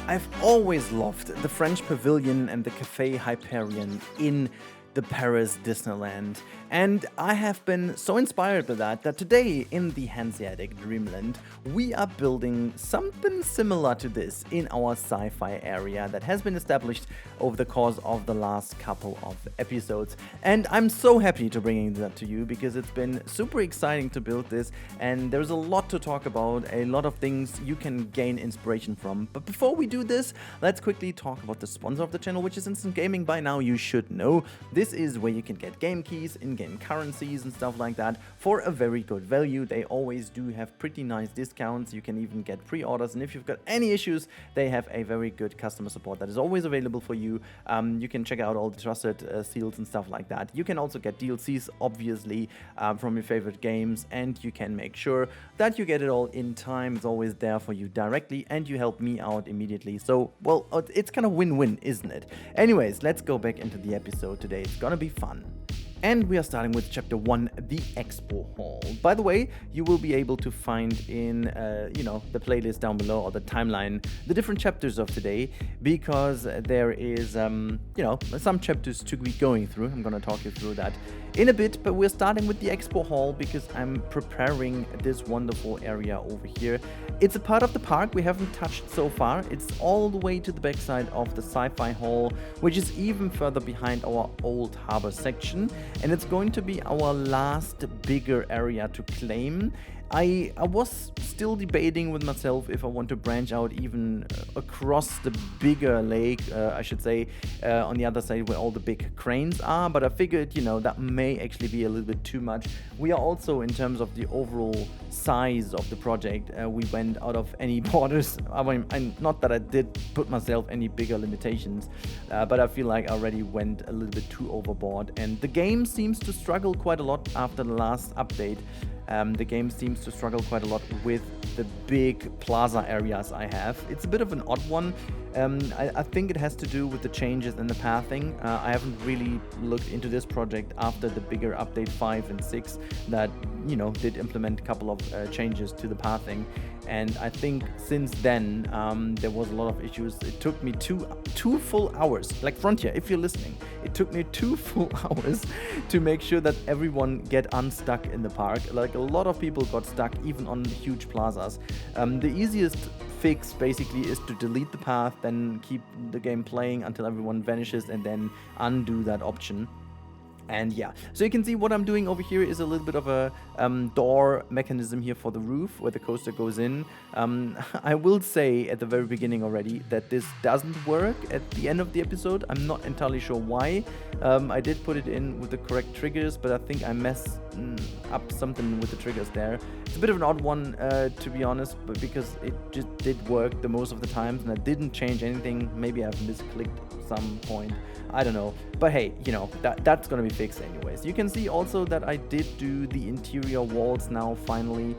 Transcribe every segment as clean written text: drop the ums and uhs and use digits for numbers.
I've always loved the French Pavilion and the Café Hyperion in the Paris Disneyland, and I have been so inspired by that today in the Hanseatic Dreamland we are building something similar to this in our sci-fi area that has been established over the course of the last couple of episodes. And I'm so happy to bring that to you because it's been super exciting to build this, and there's a lot to talk about, a lot of things you can gain inspiration from. But before we do this, let's quickly talk about the sponsor of the channel, which is Instant Gaming. By now you should know. This is where you can get game keys, in-game currencies and stuff like that for a very good value. They always do have pretty nice discounts. You can even get pre-orders, and if you've got any issues, they have a very good customer support that is always available for you. You can check out all the trusted seals and stuff like that. You can also get DLCs, obviously, from your favorite games, and you can make sure that you get it all in time. It's always there for you directly, and you help me out immediately. So, well, it's kind of win-win, isn't it? Anyways, let's go back into the episode today. It's gonna be fun. And we are starting with Chapter 1, the Expo Hall. By the way, you will be able to find in, the playlist down below, or the timeline, the different chapters of today, because there is, some chapters to be going through. I'm going to talk you through that in a bit, but we're starting with the Expo Hall because I'm preparing this wonderful area over here. It's a part of the park we haven't touched so far. It's all the way to the backside of the Sci-Fi Hall, which is even further behind our old harbor section, and it's going to be our last bigger area to claim. I was still debating with myself if I want to branch out even across the bigger lake, I should say, on the other side where all the big cranes are, but I figured, that may actually be a little bit too much. We are also, in terms of the overall size of the project, we went out of any borders. I mean, not that I did put myself any bigger limitations, but I feel like I already went a little bit too overboard, and the game seems to struggle quite a lot after the last update. The game seems to struggle quite a lot with the big plaza areas I have. It's a bit of an odd one. I think it has to do with the changes in the pathing. I haven't really looked into this project after the bigger update 5 and 6 that, did implement a couple of changes to the pathing. And I think since then, there was a lot of issues. It took me two full hours, like Frontier, if you're listening, it took me 2 full hours to make sure that everyone get unstuck in the park. Like, a lot of people got stuck even on the huge plazas. The easiest fix basically is to delete the path, then keep the game playing until everyone vanishes, and then undo that option. And yeah, so you can see what I'm doing over here is a little bit of a door mechanism here for the roof where the coaster goes in. I will say at the very beginning already that this doesn't work at the end of the episode. I'm not entirely sure why. I did put it in with the correct triggers, but I think I messed up something with the triggers there. It's a bit of an odd one, to be honest, but because it just did work the most of the times and I didn't change anything. Maybe I've misclicked at some point. I don't know, but hey, that's gonna be fixed anyways. You can see also that I did do the interior walls now finally,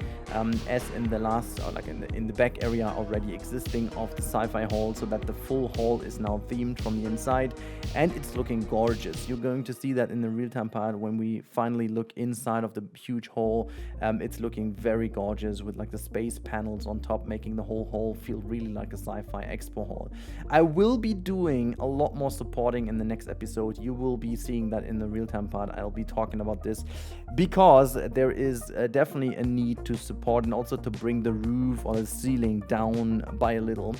as in the last, or like in the back area already existing of the Sci-Fi Hall, so that the full hall is now themed from the inside, and it's looking gorgeous. You're going to see that in the real-time part when we finally look inside of the huge hall. It's looking very gorgeous with like the space panels on top, making the whole hall feel really like a Sci-Fi Expo Hall. I will be doing a lot more supporting in the next episode. You will be seeing that in the real-time part. I'll be talking about this because there is definitely a need to support and also to bring the roof or the ceiling down by a little.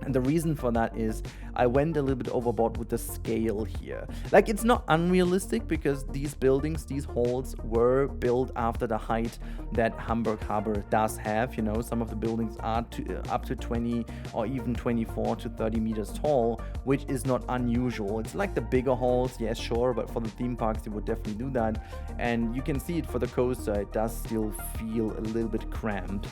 And the reason for that is I went a little bit overboard with the scale here. Like, it's not unrealistic because these buildings, these halls were built after the height that Hamburg Harbor does have. Some of the buildings are up to 20 or even 24 to 30 meters tall, which is not unusual. It's like the bigger halls, yes, sure, but for the theme parks, they would definitely do that. And you can see it for the coaster, it does still feel a little bit cramped,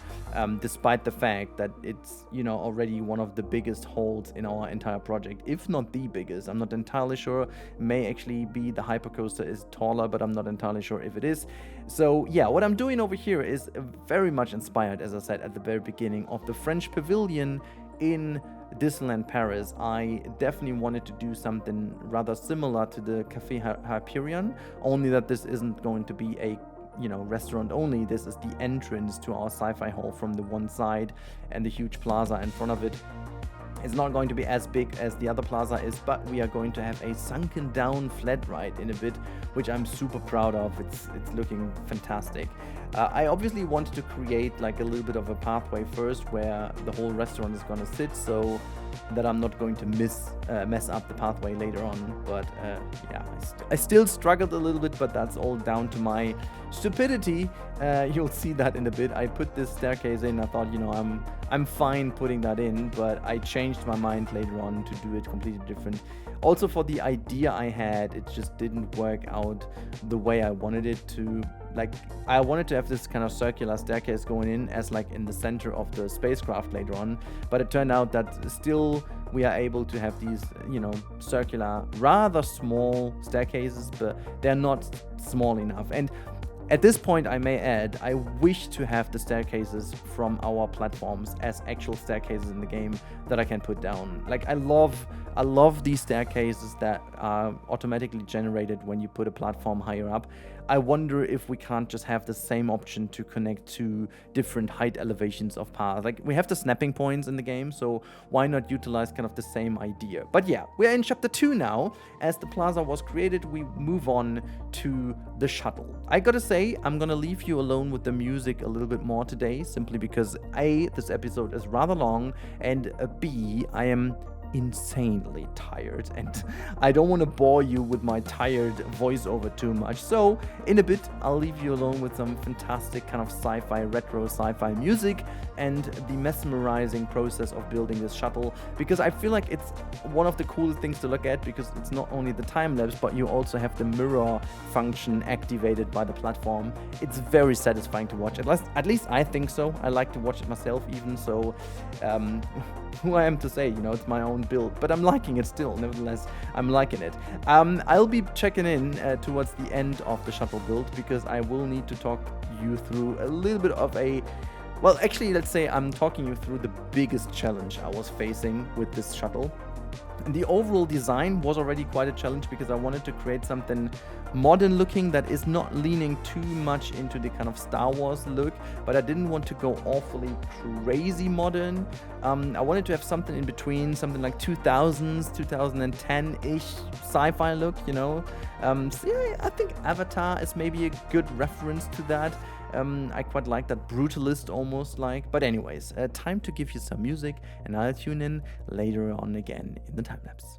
despite the fact that it's, already one of the biggest halls in our entire project, if not the biggest. I'm not entirely sure. May actually be the hypercoaster is taller, but I'm not entirely sure if it is. So yeah, what I'm doing over here is very much inspired, as I said at the very beginning, of the French Pavilion in Disneyland Paris. I definitely wanted to do something rather similar to the Café Hyperion, only that this isn't going to be a restaurant only. This is the entrance to our Sci-Fi Hall from the one side and the huge plaza in front of it. It's not going to be as big as the other Plaza is, but we are going to have a sunken down flat ride in a bit, which I'm super proud of. It's looking fantastic. I obviously wanted to create like a little bit of a pathway first where the whole restaurant is going to sit, so that I'm not going to mess up the pathway later on. But yeah, I still struggled a little bit, but that's all down to my stupidity. You'll see that in a bit. I put this staircase in. I thought, you know, I'm fine putting that in, but I changed my mind later on to do it completely different. Also, for the idea I had, it just didn't work out the way I wanted it to. Like, I wanted to have this kind of circular staircase going in as like in the center of the spacecraft later on, but it turned out that still we are able to have these, you know, circular, rather small staircases, but they're not small enough. And at this point, I may add, I wish to have the staircases from our platforms as actual staircases in the game that I can put down. Like, I love these staircases that are automatically generated when you put a platform higher up. I wonder if we can't just have the same option to connect to different height elevations of paths. Like, we have the snapping points in the game, so why not utilize kind of the same idea? But yeah, we're in chapter 2 now. As the Plaza was created, we move on to the shuttle. I gotta say, I'm gonna leave you alone with the music a little bit more today, simply because A, this episode is rather long, and B, I am insanely tired, and I don't want to bore you with my tired voiceover too much. So in a bit, I'll leave you alone with some fantastic kind of sci-fi, retro sci-fi music and the mesmerizing process of building this shuttle, because I feel like it's one of the coolest things to look at, because it's not only the time lapse, but you also have the mirror function activated by the platform. It's very satisfying to watch. At least I think so. I like to watch it myself even, so who I am to say, you know, it's my own build, but I'm liking it still. Nevertheless, I'm liking it. I'll be checking in towards the end of the shuttle build, because I will need to talk you through a little bit of well, actually, let's say I'm talking you through the biggest challenge I was facing with this shuttle. The overall design was already quite a challenge, because I wanted to create something modern looking that is not leaning too much into the kind of Star Wars look, but I didn't want to go awfully crazy modern. I wanted to have something in between, something like 2000s, 2010-ish sci-fi look, you know. So yeah, I think Avatar is maybe a good reference to that. I quite like that brutalist almost like. But anyways, time to give you some music, and I'll tune in later on again in the time lapse.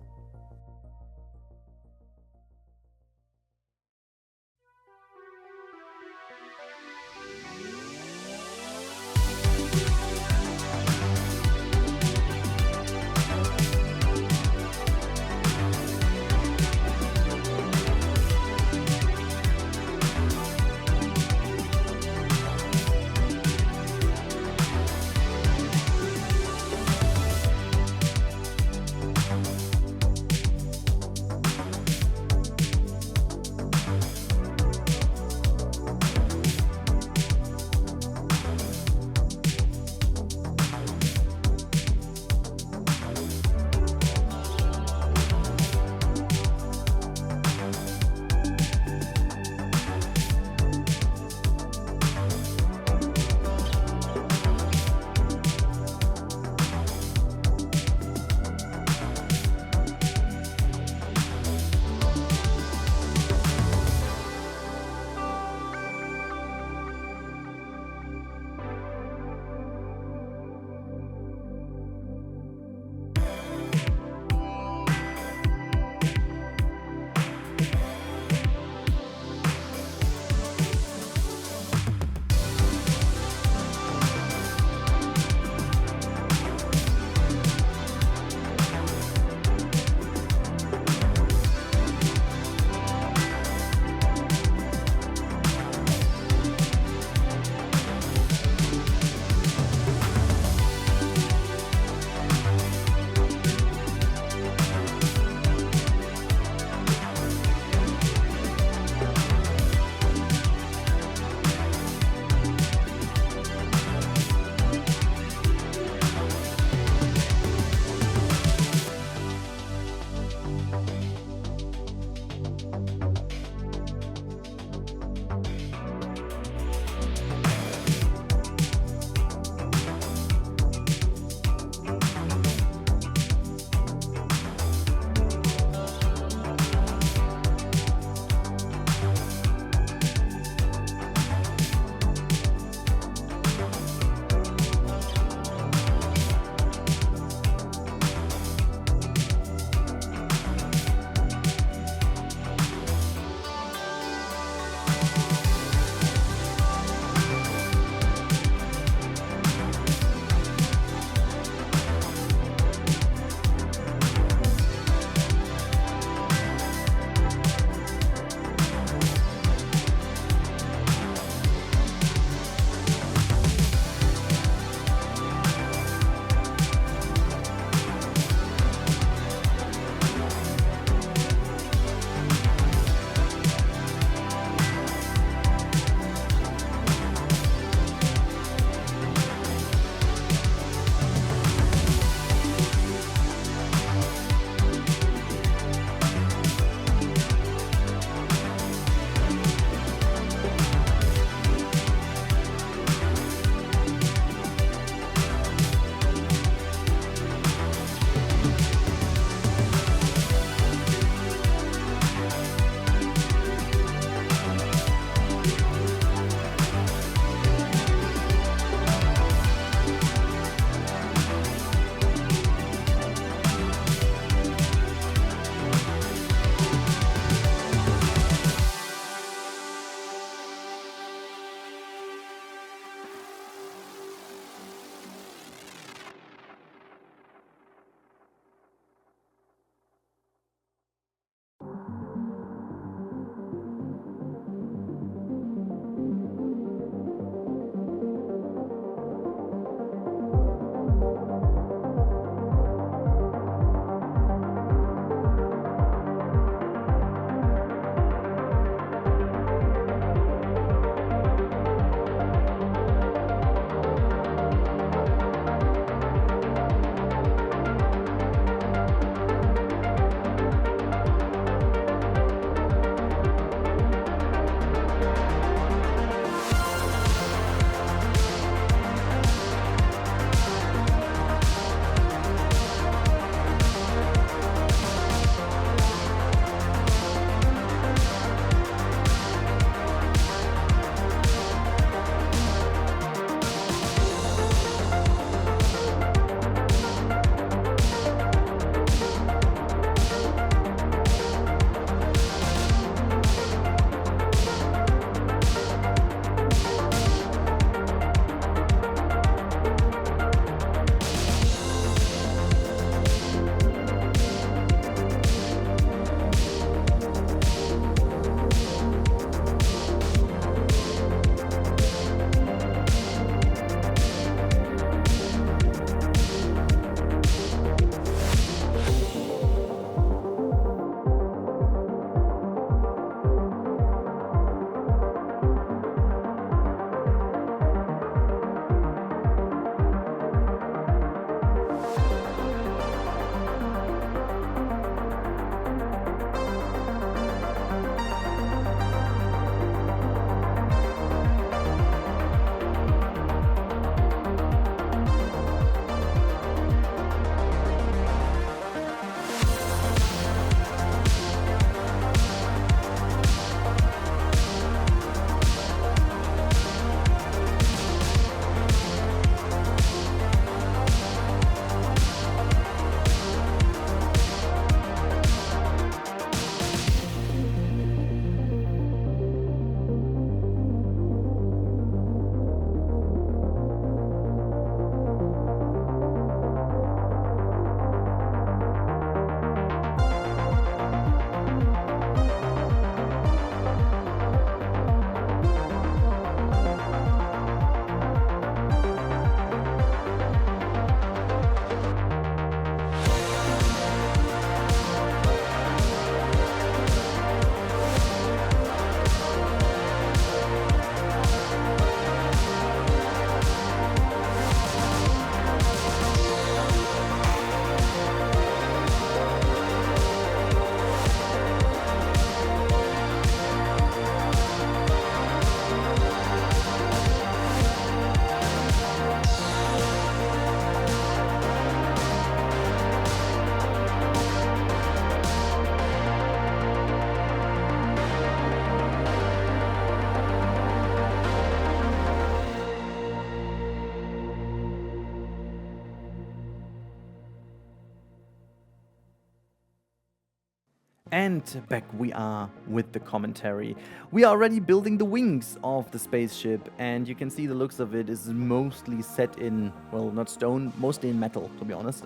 And back we are with the commentary. We are already building the wings of the spaceship, and you can see the looks of it is mostly set in, well, not stone, mostly in metal, to be honest.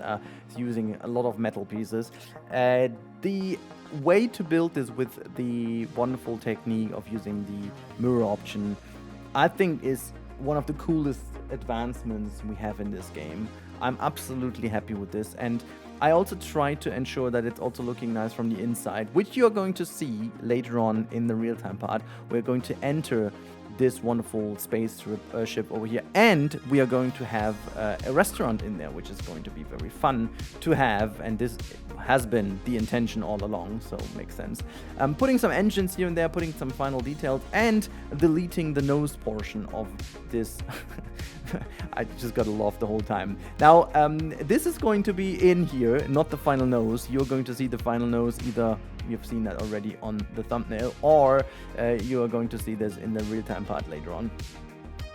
It's using a lot of metal pieces. The way to build this with the wonderful technique of using the mirror option, I think is one of the coolest advancements we have in this game. I'm absolutely happy with this, and I also try to ensure that it's also looking nice from the inside, which you're going to see later on in the real-time part. We're going to enter this wonderful spaceship over here, and we are going to have a restaurant in there, which is going to be very fun to have, and this has been the intention all along, so it makes sense. Putting some engines here and there, putting some final details, and deleting the nose portion of this. I just got to laugh the whole time. Now, this is going to be in here, not the final nose. You're going to see the final nose, either you've seen that already on the thumbnail, or you are going to see this in the real-time part later on.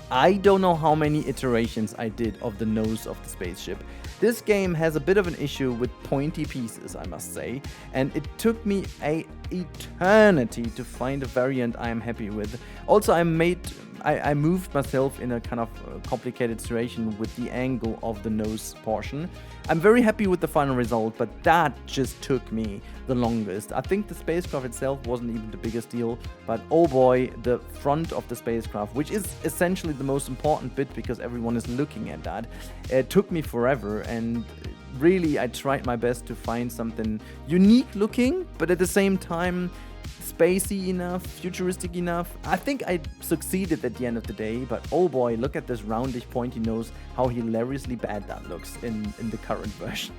I don't know how many iterations I did of the nose of the spaceship. This game has a bit of an issue with pointy pieces, I must say, and it took me an eternity to find a variant I am happy with. Also, I moved myself in a kind of complicated situation with the angle of the nose portion. I'm very happy with the final result, but that just took me the longest. I think the spacecraft itself wasn't even the biggest deal, but oh boy, the front of the spacecraft, which is essentially the most important bit because everyone is looking at that, it took me forever, and really I tried my best to find something unique looking, but at the same time spacey enough, futuristic enough. I think I succeeded at the end of the day, but oh boy, look at this roundish pointy nose, how hilariously bad that looks in the current version.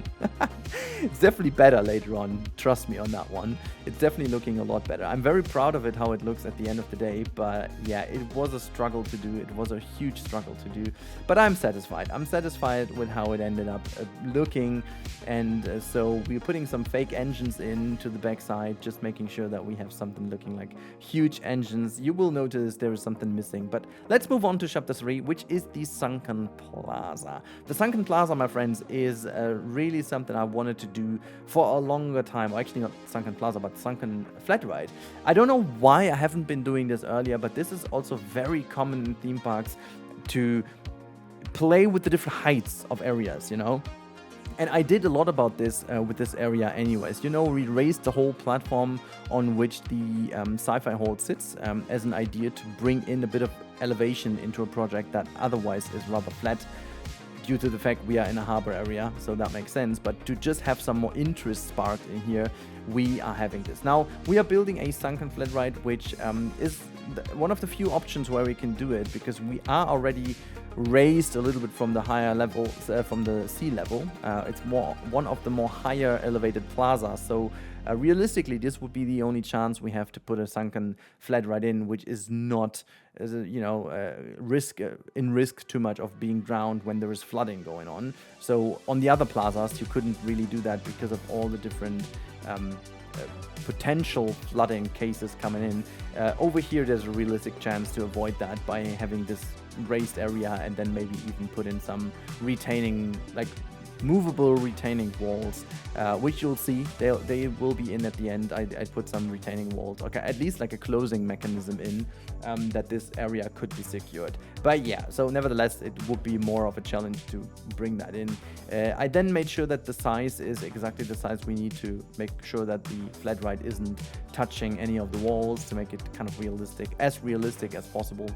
It's definitely better later on, trust me on that one. It's definitely looking a lot better. I'm very proud of it, how it looks at the end of the day, but yeah, it was a struggle to do. It was a huge struggle to do, but I'm satisfied. I'm satisfied with how it ended up looking, and so we're putting some fake engines into the backside, just making sure that we have something looking like huge engines. You will notice there is something missing, but let's move on to chapter 3, which is the Sunken Plaza. The Sunken Plaza, my friends, is really something I wanted to do for a longer time. Well, actually not Sunken Plaza, but Sunken Flatride. I don't know why I haven't been doing this earlier, but this is also very common in theme parks to play with the different heights of areas, you know? And I did a lot about this with this area anyways. You know, we raised the whole platform on which the SciFi Hall sits as an idea to bring in a bit of elevation into a project that otherwise is rather flat due to the fact we are in a harbor area, so that makes sense. But to just have some more interest sparked in here, we are having this. Now, we are building a Sunken Flatride, which is one of the few options where we can do it, because we are already raised a little bit from the higher level, from the sea level. It's more one of the more higher elevated plazas, so realistically this would be the only chance we have to put a Sunken Flatride in, which is not risk too much of being drowned when there is flooding going on. So on the other plazas you couldn't really do that because of all the different potential flooding cases coming in. Over here there's a realistic chance to avoid that by having this raised area, and then maybe even put in some retaining, like movable retaining walls, which you'll see they will be in at the end. I put some retaining walls, okay, at least like a closing mechanism in, that this area could be secured. But yeah, so nevertheless it would be more of a challenge to bring that in. I then made sure that the size is exactly the size we need to make sure that the Flatride isn't touching any of the walls, to make it kind of realistic as possible.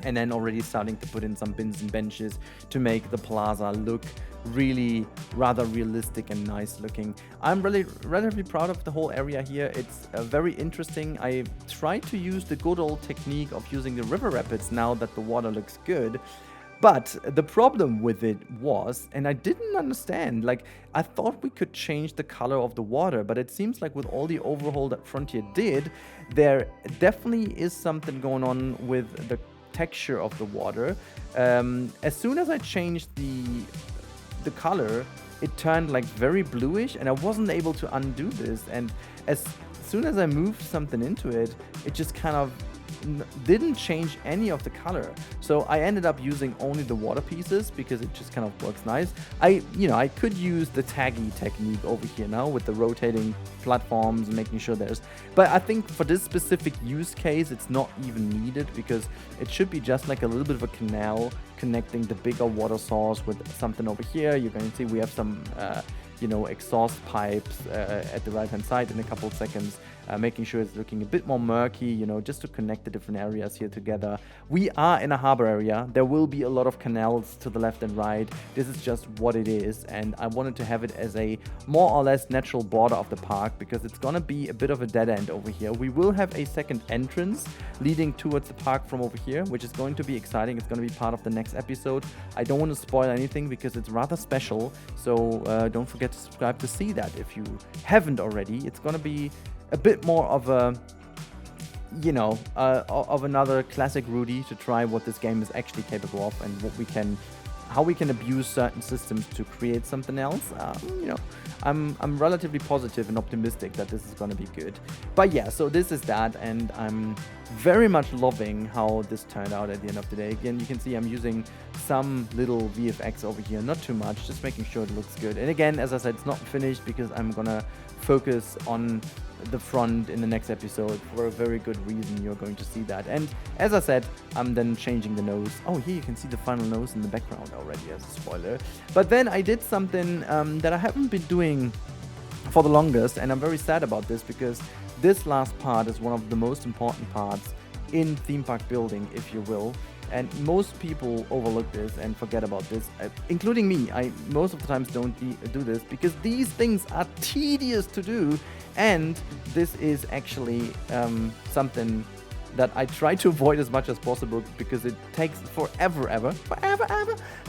And then already starting to put in some bins and benches to make the plaza look really rather realistic and nice looking. I'm really relatively proud of the whole area here. It's very interesting. I tried to use the good old technique of using the river rapids now that the water looks good. But the problem with it was, and I didn't understand, like I thought we could change the color of the water, but it seems like with all the overhaul that Frontier did, there definitely is something going on with the texture of the water. As soon as I changed the color, it turned like very bluish, and I wasn't able to undo this. And as soon as I moved something into it, it just kind of didn't change any of the color. So I ended up using only the water pieces because it just kind of works nice. I could use the taggy technique over here now with the rotating platforms and making sure but I think for this specific use case, it's not even needed because it should be just like a little bit of a canal connecting the bigger water source with something over here. You're going to see we have some exhaust pipes at the right hand side in a couple of seconds, making sure it's looking a bit more murky, just to connect the different areas here together. We are in a harbor area. There will be a lot of canals to the left and right. This is just what it is, and I wanted to have it as a more or less natural border of the park because it's gonna be a bit of a dead end over here. We will have a second entrance leading towards the park from over here, which is going to be exciting. It's going to be part of the next episode. I don't want to spoil anything because it's rather special, so don't forget to subscribe to see that if you haven't already. It's going to be a bit more of a of another classic Rudi to try what this game is actually capable of and how we can abuse certain systems to create something else. I'm relatively positive and optimistic that this is going to be good. But yeah, so this is that, and I'm very much loving how this turned out at the end of the day. Again, you can see I'm using some little VFX over here, not too much, just making sure it looks good. And again, as I said, it's not finished because I'm gonna focus on the front in the next episode for a very good reason. You're going to see that. And as I said, I'm then changing the nose. Oh, here you can see the final nose in the background already as a spoiler. But then I did something that I haven't been doing for the longest, and I'm very sad about this because this last part is one of the most important parts in theme park building, if you will. And most people overlook this and forget about this, including me. I most of the times don't do this because these things are tedious to do, and this is actually something that I try to avoid as much as possible because it takes forever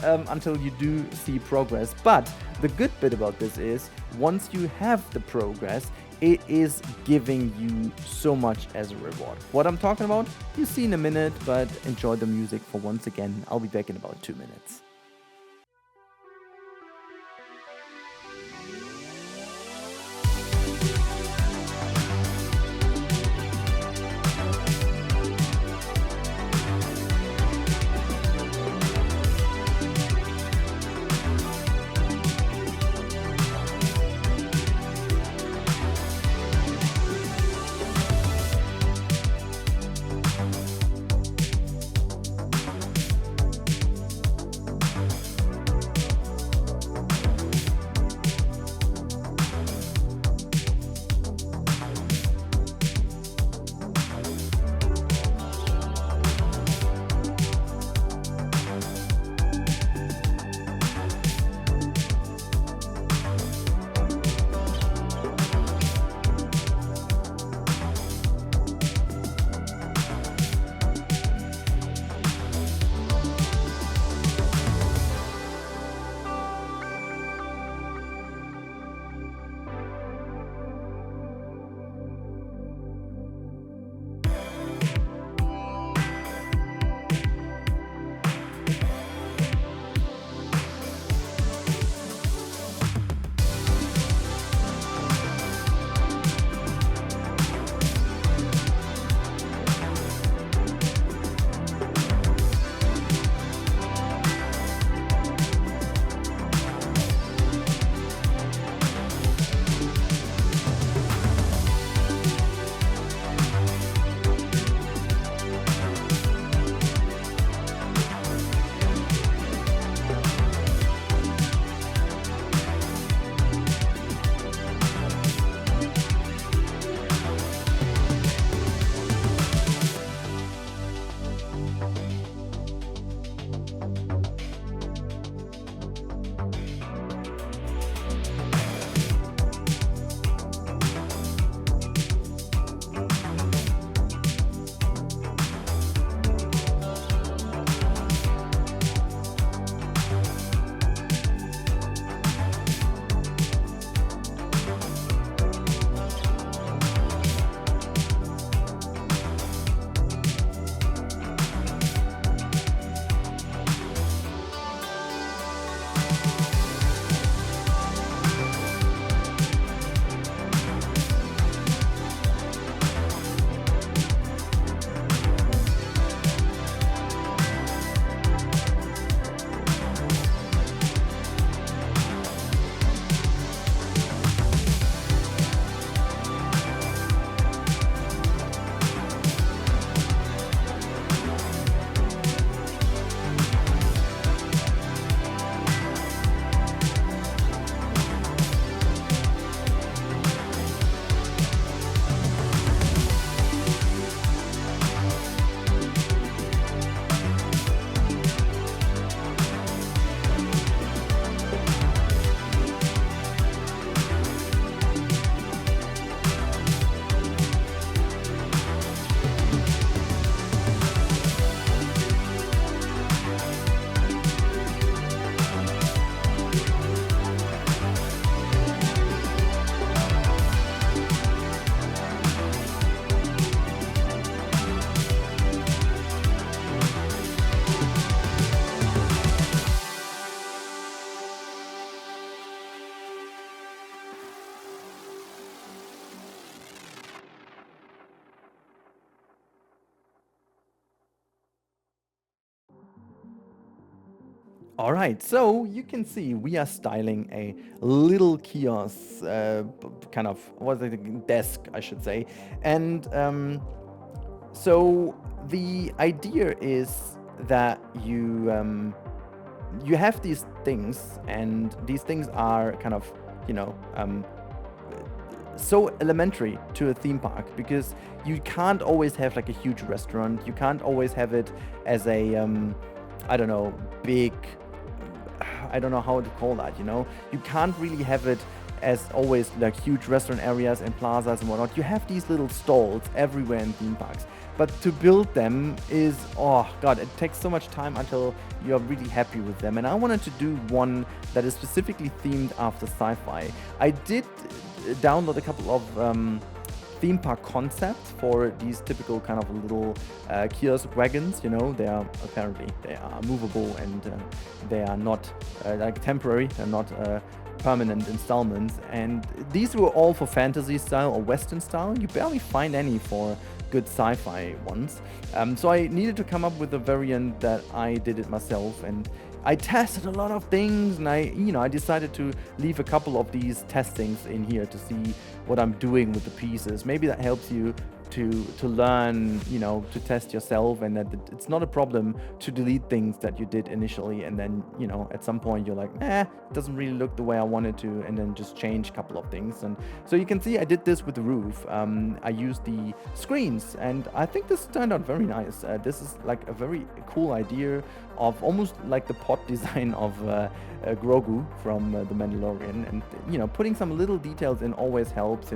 until you do see progress. But the good bit about this is once you have the progress, it is giving you so much as a reward. What I'm talking about, you'll see in a minute, but enjoy the music for once again. I'll be back in about 2 minutes. All right, so you can see we are styling a little kiosk, kind of, what's it, desk, I should say. And so the idea is that you have these things, and these things are kind of, you know, so elementary to a theme park, because you can't always have like a huge restaurant. You can't always have it as a I don't know, big, I don't know how to call that, you know. You can't really have it as always like huge restaurant areas and plazas and whatnot. You have these little stalls everywhere in theme parks. But to build them is, oh god, it takes so much time until you're really happy with them. And I wanted to do one that is specifically themed after sci-fi. I did download a couple of theme park concepts for these typical kind of little kiosk wagons. You know, they are movable, and they are not like temporary. They're not permanent installments. And these were all for fantasy style or Western style. You barely find any for good sci-fi ones. So I needed to come up with a variant that I did it myself, and I tested a lot of things, and I decided to leave a couple of these testings in here to see what I'm doing with the pieces. Maybe that helps you to learn, to test yourself, and that it's not a problem to delete things that you did initially, and then, at some point you're like, it doesn't really look the way I wanted to, and then just change a couple of things. And so you can see I did this with the roof. I used the screens, and I think this turned out very nice. This is like a very cool idea of almost like the pot design of Grogu from The Mandalorian, and putting some little details in always helps.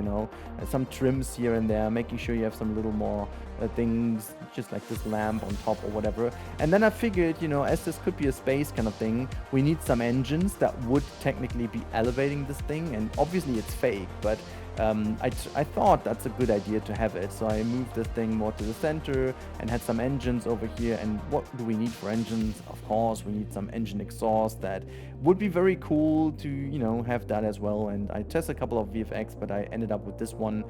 Some trims here and there, making sure you have some little more things, just like this lamp on top or whatever. And then I figured, as this could be a space kind of thing, we need some engines that would technically be elevating this thing, and obviously it's fake, but I thought that's a good idea to have it. So I moved this thing more to the center and had some engines over here. And what do we need for engines? Of course, we need some engine exhaust. That would be very cool to, have that as well. And I tested a couple of VFX, but I ended up with this one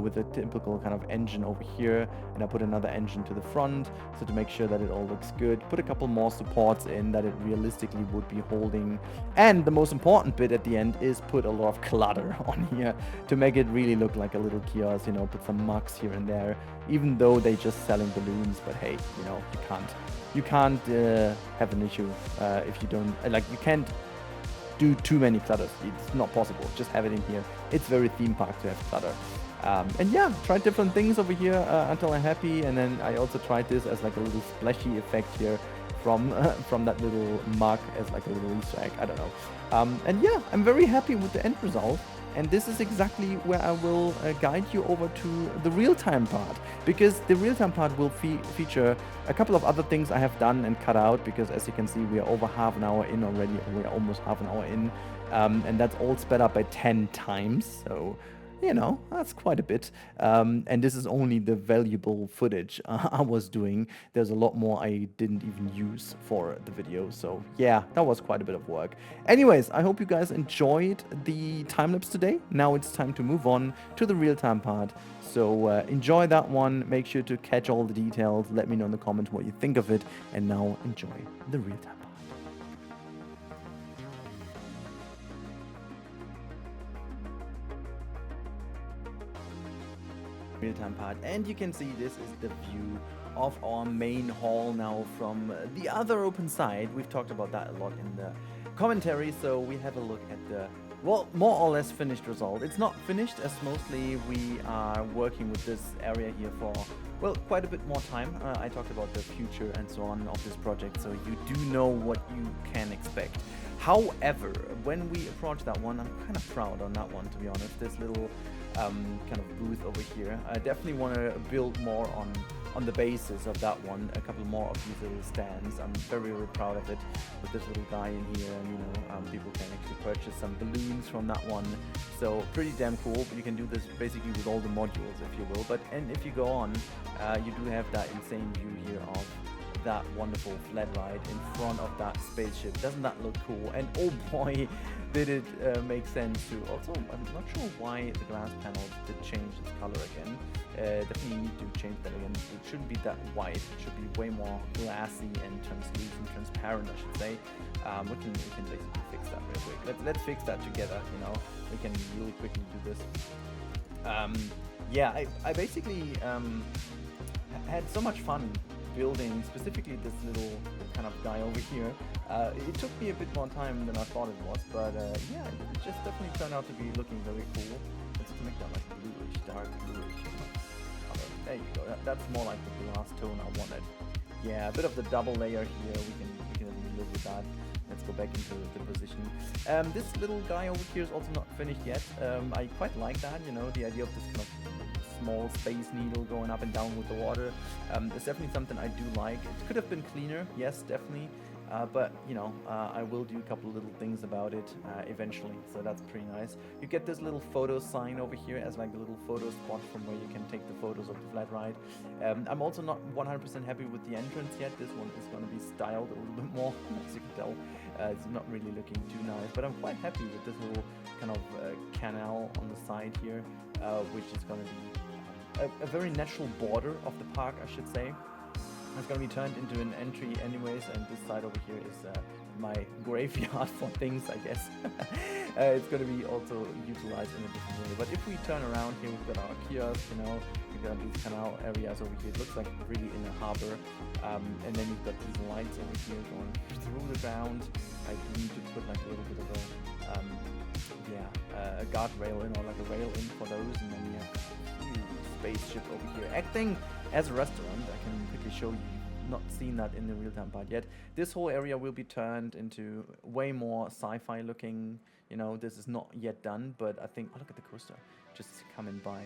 with a typical kind of engine over here. And I put another engine to the front, so to make sure that it all looks good. Put a couple more supports in that it realistically would be holding. And the most important bit at the end is put a lot of clutter on here to make it really look like a little kiosk. Put some mugs here and there, even though they just selling balloons. But hey, you can't have an issue if you don't you can't do too many clutters. It's not possible. Just have it in here. It's very theme park to have clutter. And yeah, tried different things over here until I'm happy. And then I also tried this as like a little splashy effect here from that little mug as like a little Easter egg. I don't know. And yeah, I'm very happy with the end result. And this is exactly where I will guide you over to the real-time part, because the real-time part will feature a couple of other things I have done and cut out, because as you can see, we are over half an hour in already, or we are almost half an hour in, and that's all sped up by 10 times, so that's quite a bit. And this is only the valuable footage I was doing. There's a lot more I didn't even use for the video. So yeah, that was quite a bit of work. Anyways, I hope you guys enjoyed the time-lapse today. Now it's time to move on to the real-time part. So enjoy that one. Make sure to catch all the details. Let me know in the comments what you think of it. And now enjoy the real-time part. Real-time part, and you can see this is the view of our main hall now from the other open side. We've talked about that a lot in the commentary, so we have a look at the, well, more or less finished result. It's not finished, as mostly we are working with this area here for, well, quite a bit more time. I talked about the future and so on of this project, so you do know what you can expect. However, when we approach that one, I'm kind of proud on that one, to be honest. This little kind of booth over here. I definitely want to build more on the basis of that one. A couple more of these little stands. I'm very, very proud of it, with this little guy in here. And, people can actually purchase some balloons from that one. So pretty damn cool. But you can do this basically with all the modules, if you will. And if you go on, you do have that insane view here of that wonderful Flatride in front of that spaceship. Doesn't that look cool? And oh boy, did it make sense to. Also, I'm not sure why the glass panels did change its color again. Definitely need to change that again. It shouldn't be that white. It should be way more glassy and translucent, transparent, I should say. We can basically fix that real quick. Let's fix that together. You know, we can really quickly do this. Yeah, I basically had so much fun building specifically this little kind of guy over here. It took me a bit more time than I thought it was, but yeah, it just definitely turned out to be looking very cool. Let's just make that like bluish, dark bluish color. There you go. That's more like the glass tone I wanted. Yeah, a bit of the double layer here. We can live with that. Let's go back into the position. This little guy over here is also not finished yet. I quite like that, you know, the idea of this kind of small space needle going up and down with the water. It's definitely something I do like. It could have been cleaner, yes, definitely. But, you know, I will do a couple little things about it eventually, so that's pretty nice. You get this little photo sign over here as like a little photo spot from where you can take the photos of the Flatride. I'm also not 100% happy with the entrance yet. This one is going to be styled a little bit more, as you can tell. It's not really looking too nice, but I'm quite happy with this little kind of canal on the side here, which is going to be a very natural border of the park, I should say. It's going to be turned into an entry anyways, and this side over here is my graveyard for things, I guess. It's going to be also utilized in a different way. But if we turn around here, we've got our kiosk, you know, we've got these canal areas over here. It looks like really in a harbor. And then you've got these lights over here going through the ground. I need to put like a little bit of a guardrail in, or like a rail in for those, and then you have a huge spaceship over here acting as a restaurant. I can quickly show you. Not seen that in the real-time part yet. This whole area will be turned into way more sci-fi looking. You know, this is not yet done, but I think, oh, look at the coaster just coming by.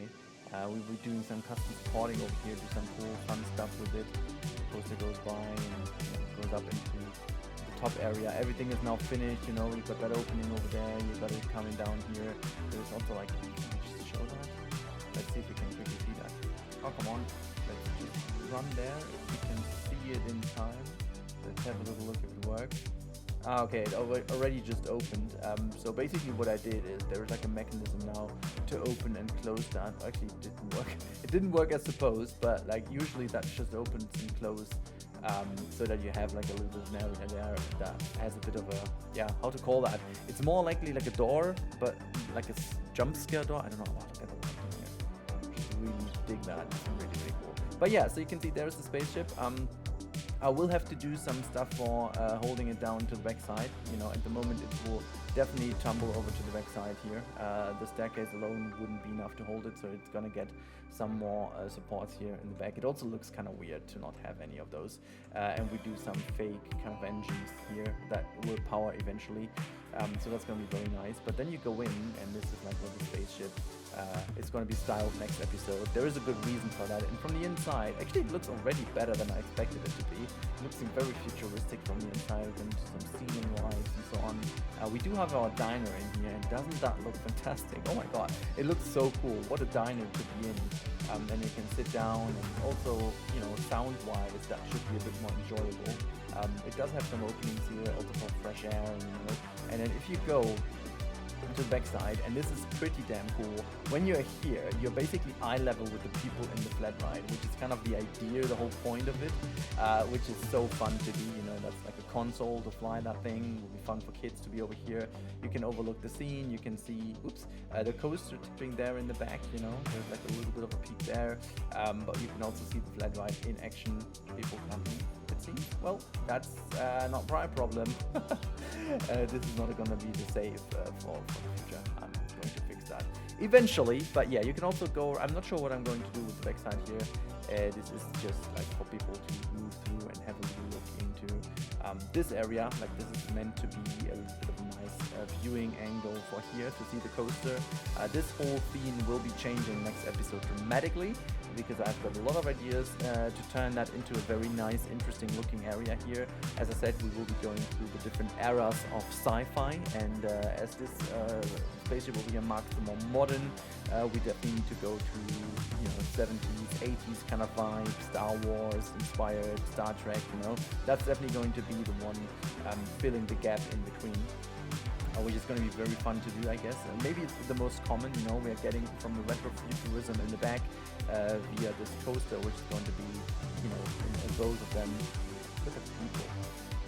We'll be doing some custom supporting over here, do some cool fun stuff with it. The coaster goes by and, you know, goes up into the top area. Everything is now finished, you know, you've got that opening over there, you've got it coming down here. There's also like, can I just show that? Let's see if we can quickly see that. Oh, come on. Let's just run there if we can see it in time. Let's have a little look if it works. Ah, okay, it already just opened. So basically what I did is there's like a mechanism now to open and close that. Actually, it didn't work. It didn't work as supposed, but like usually that just opens and closes, so that you have like a little bit of an area there that has a bit of a, yeah, how to call that? It's more likely like a door, but like a jump scare door. I don't know. Look at the light here. Just really dig that. It's really, really cool. But yeah, so you can see there's the spaceship. I will have to do some stuff for holding it down to the backside. You know, at the moment it will definitely tumble over to the backside here. The staircase alone wouldn't be enough to hold it, so it's gonna get some more supports here in the back. It also looks kind of weird to not have any of those. And we do some fake kind of engines here that will power eventually. So that's gonna be very nice. But then you go in, and this is like where the spaceship it's going to be styled next episode. There is a good reason for that, and from the inside, actually it looks already better than I expected it to be. It looks very futuristic from the inside, and some ceiling lights and so on. We do have our diner in here, and doesn't that look fantastic? Oh my god, it looks so cool. What a diner to be in. And you can sit down, and also, you know, sound-wise, that should be a bit more enjoyable. It does have some openings here, also for fresh air, and then if you go to the backside, and this is pretty damn cool. When you're here, you're basically eye level with the people in the Flatride, which is kind of the idea, the whole point of it, which is so fun to be. You know, that's like a console to fly that thing. It will be fun for kids to be over here. You can overlook the scene. You can see, the coaster tipping there in the back. You know, there's like a little bit of a peak there, but you can also see the Flatride in action. People camping. Well, that's not my problem. This is not going to be the save for the future. I'm going to fix that eventually. But yeah, you can also go. I'm not sure what I'm going to do with the backside here. This is just like for people to move through and have a little look into this area. Like, this is meant to be a little bit of a nice viewing angle for here to see the coaster. This whole theme will be changing next episode dramatically, because I've got a lot of ideas to turn that into a very nice, interesting looking area here. As I said, we will be going through the different eras of sci-fi, and as this spaceship over here marks the more modern, we definitely need to go to, you know, 70s, 80s kind of vibe, Star Wars inspired, Star Trek, you know. That's definitely going to be the one filling the gap in between. Which is going to be very fun to do, I guess. Maybe it's the most common, you know, we are getting from the retrofuturism in the back via this coaster, which is going to be, you know, in both of them. Look at the people.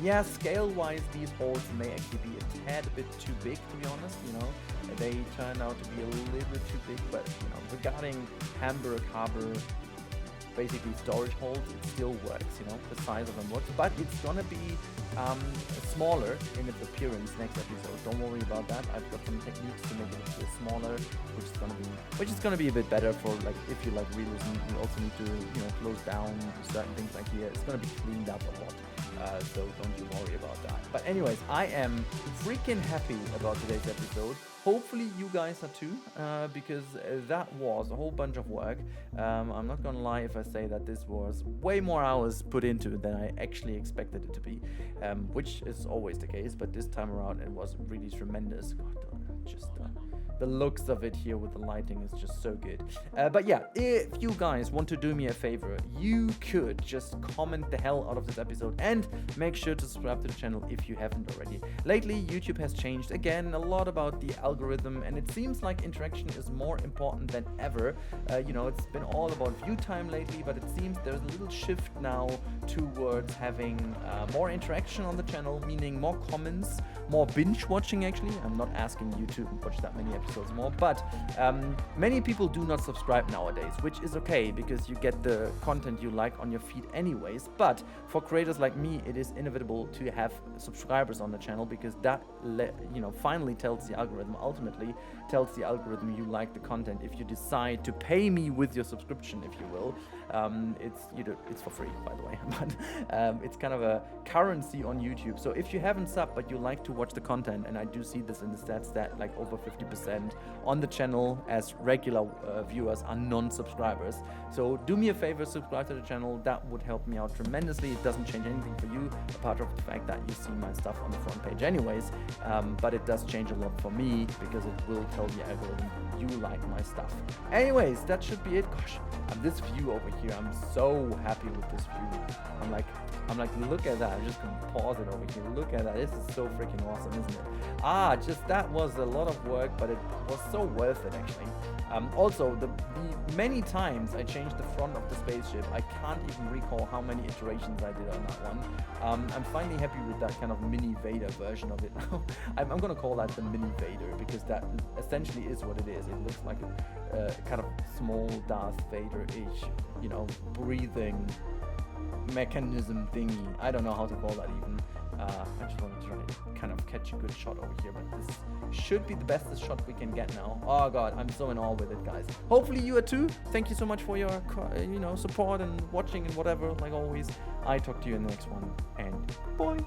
Yeah, scale-wise, these halls may actually be a tad bit too big, to be honest, you know. They turn out to be a little bit too big, but, you know, regarding Hamburg Harbor, basically storage halls, it still works, you know, the size of them works, but it's gonna be smaller in its appearance next episode. Don't worry about that. I've got some techniques to make it a bit smaller, which is gonna be a bit better for, like, if you like realism. You also need to, you know, close down certain things like here. It's gonna be cleaned up a lot. So don't you worry about that. But anyways, I am freaking happy about today's episode. Hopefully you guys are too, because that was a whole bunch of work. I'm not gonna lie if I say that this was way more hours put into it than I actually expected it to be, which is always the case, but this time around it was really tremendous. God, just the looks of it here with the lighting is just so good. But yeah, if you guys want to do me a favor, you could just comment the hell out of this episode and make sure to subscribe to the channel if you haven't already. Lately, YouTube has changed again a lot about the algorithm, and it seems like interaction is more important than ever. You know, it's been all about view time lately, but it seems there's a little shift now towards having more interaction on the channel, meaning more comments, more binge watching actually. I'm not asking you to watch that many episodes more, but many people do not subscribe nowadays, which is okay because you get the content you like on your feed anyways. But for creators like me, it is inevitable to have subscribers on the channel, because that finally tells the algorithm, ultimately tells the algorithm you like the content. If you decide to pay me with your subscription, if you will, it's for free, by the way, but it's kind of a currency on YouTube. So if you haven't subbed but you like to watch the content, and I do see this in the stats that like over 50% on the channel as regular viewers are non-subscribers. So do me a favor, subscribe to the channel. That would help me out tremendously. It doesn't change anything for you apart from the fact that you see my stuff on the front page anyways, but it does change a lot for me because it will tell the algorithm you like my stuff. Anyways, that should be it. Gosh, this view over here, I'm so happy with this view. I'm like, look at that. I'm just gonna pause it over here. Look at that. This is so freaking awesome, isn't it? Just that was a lot of work, but it was so worth it actually. Also, the many times I changed the front of the spaceship, I can't even recall how many iterations I did on that one. I'm finally happy with that kind of mini Vader version of it now. I'm gonna call that the mini Vader, because that essentially is what it is. It looks like a kind of small Darth Vader-ish, you know, breathing mechanism thingy. I don't know how to call that even. I just want to try to kind of catch a good shot over here, but this should be the bestest shot we can get now. Oh god, I'm so in awe with it, guys. Hopefully you are too. Thank you so much for your support and watching and whatever. Like always, I talk to you in the next one, and bye.